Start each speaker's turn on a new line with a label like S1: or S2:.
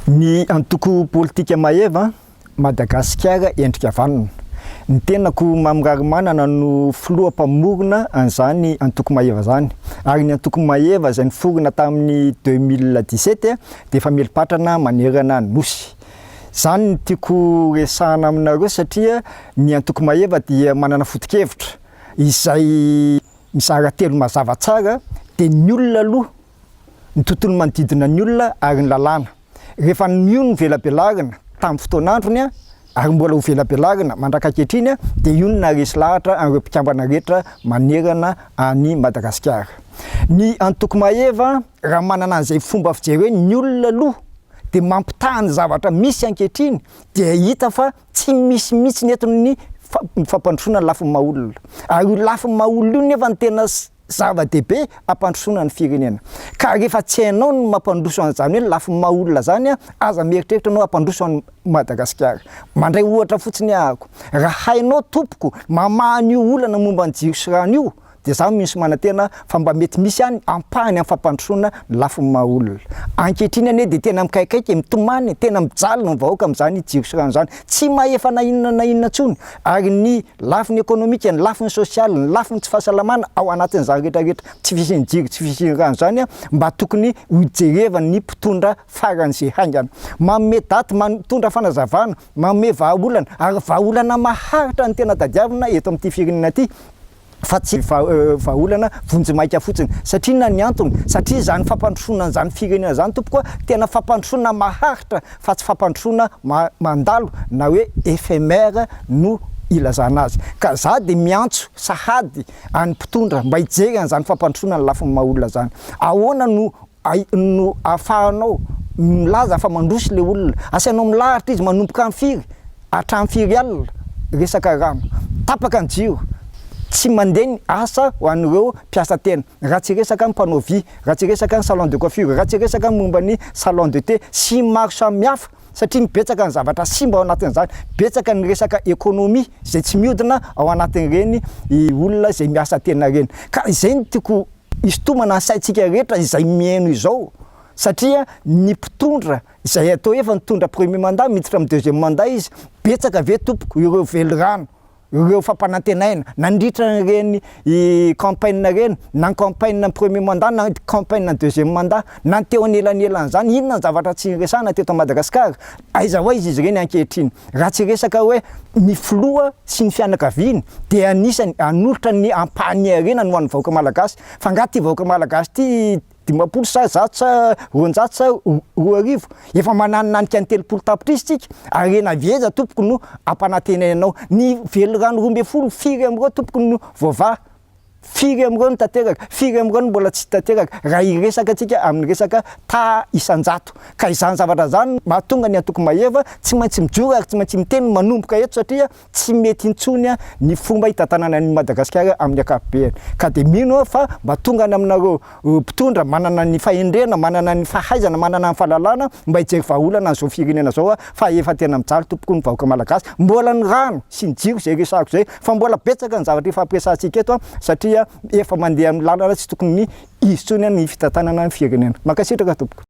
S1: Ny antoko politika MAEVA Madagasikara Endrika Vanona. Ny tenako mamirary manana no filoham-pamorona an'izany antoko MAEVA zany. Ary ny antoko MAEVA izay niforona tamin'ny 2017 dia efa melipatrana manerana nosy. Zany no tiako resahana aminareo satria ny antoko MAEVA dia manana foto-kevitra izay mizara telo mazava tsara dia ny olona aloha, ny tontolo manodidina ny olona ary ny lalàna. Rehefa io ny velabelarina tamin'ny fotoan'androny ary mbola ho velabelarina mandrak'ankehitriny dia io no naharesy lahatra an'ireo mpikambana rehetra manerana any Madagasikara. Ny antoko MAEVA raha manana an'izay fomba fijery hoe ny olona aloha dia mampitahany zavatra misy ankehitriny dia hita fa tsy misy mihitsy netony ny fampandrosoana ny lafin'ny maha-olona. Ary io lafin'ny maha-olona io nefa ny tena zava-dehibe ampandrosoana ny firenena. Ka rehefa tsy hainao ny mampandroso an'izany hoe lafin'ny maha-olona zany aza mieritreritra anao hampandroso an'i Madagasikara. Mandray ohatra fotsiny ahako. Raha hainao tompoko mamaha an'io olana momba ny jiro sy rano io dia za misy manantena fa mba mety misy ihany ampahany amin'ny fampandrosoana ny lafin'ny maha-olona. Ankehitriny anie dia tena mikaikaiky mitomany, tena mijalona ny vahoaka amin'izany jiro sy rano zany. Tsy mahefa na inona intsony. Ary ny lafin'ny ekonomika, ny lafin'ny sosialy, ny lafin'ny tsy fahasalamana ao anatin'izany rehetrarehetra tsy fisian'ny jiro, tsy fisian'ny rano zany mba tokony hojerevan'ny mpitondra faran'izay haingana. Manome daty, mitondra fanazavana, manome vahaolana, ary vahaolana maharitra ny tena tadiavina eto amin'ity firenena ity. Fa tsy vahaolana vonjimaika fotsiny satria na ny antony satria zany fampandrosoana an'izany firenena zany tompoko tena fampandrosoana maharitra fa tsy fampandrosoana mandalo na hoe éphémère no ilazana azy. Ka za dia miantso sahady any mpitondra mba hijery an'izany fampandrosoana ny lafin'ny maha-olona zany. Ahoana no ahafahanao milaza fa mandroso le olona, asainao milahatra izy manomboka amin'ny firy, hatramin'ny firy alina, resaka rano, tapaka ny jiro, tsy mandeha ny asa ho an'ireo mpiasa tena. Raha tsy resaka ny mpanao vy, raha tsy resaka ny salon de coiffure, raha tsy resaka ny momba ny salon de thé, sy maro samihafa satria mibetsaka ny zavatra simba ao anatin'izany, betsaka ny resaka ekonomia izay tsy mihodina ao anatin'ireny olona izay miasa tena reny. Ka izay no tiako hisintomana ny saintsika rehetra izay mihaino izao satria ny mpitondra izay atao efa nitondra premier mandat miditra amin'ny deuxième mandat izy, betsaka ve tompoko ireo velirano, ireo fampanantenaina nandritra ireny campagne reny, na campagne premier mandat na campagne deuxième mandat, na teo anelanelan'izany inona ny zavatra tsy resahana teto Madagasikara. Aiza hoe izy ireny ankehitriny. Raha tsy resaka hoe ny filoha sy ny fianakaviany dia anisany hanolotra ny ampahany-harena no an'ny vahoaka malagasy. Fa ngaha ty vahoaka malagasy ty 50 sa 100 sa 200 sa 2,000 efa mananinanika ny 30 tapitrisa tsika. Arena vieza tompoko no ampanantenainao. Ny velirano 12 firy amin'ireo tompoko no voavaha, firy amin'ireo no tanteraka, firy amin'ireo no mbola tsy tanteraka. Raha iresaka tsika amin'ny resaka isan-jato. Ka izany zavatra zany mahatonga ny antoko MAEVA tsy maintsy mijoro ary tsy maintsy miteny manomboka eto satria tsy mety intsony ny fomba hitantanana ny Madagasikara amin'ny ankapobeny. Ka dia mino fa mba tonga ny aminareo mpitondra manana ny fahendrena, manana ny fahaizana, manana ny fahalalana mba hijery vahaolana an'izao firenena zao fa efa tena mijaly tompoko ny vahoaka malagasy. Mbola ny rano sy ny jiro izay resahako izay fa mbola betsaka ny zavatra ifampiresahantsika eto satria efa mandeha amin'ny lalana tsy tokony ny izy intsony ny fitantanana ny firenena. Mankasitraka tompoko.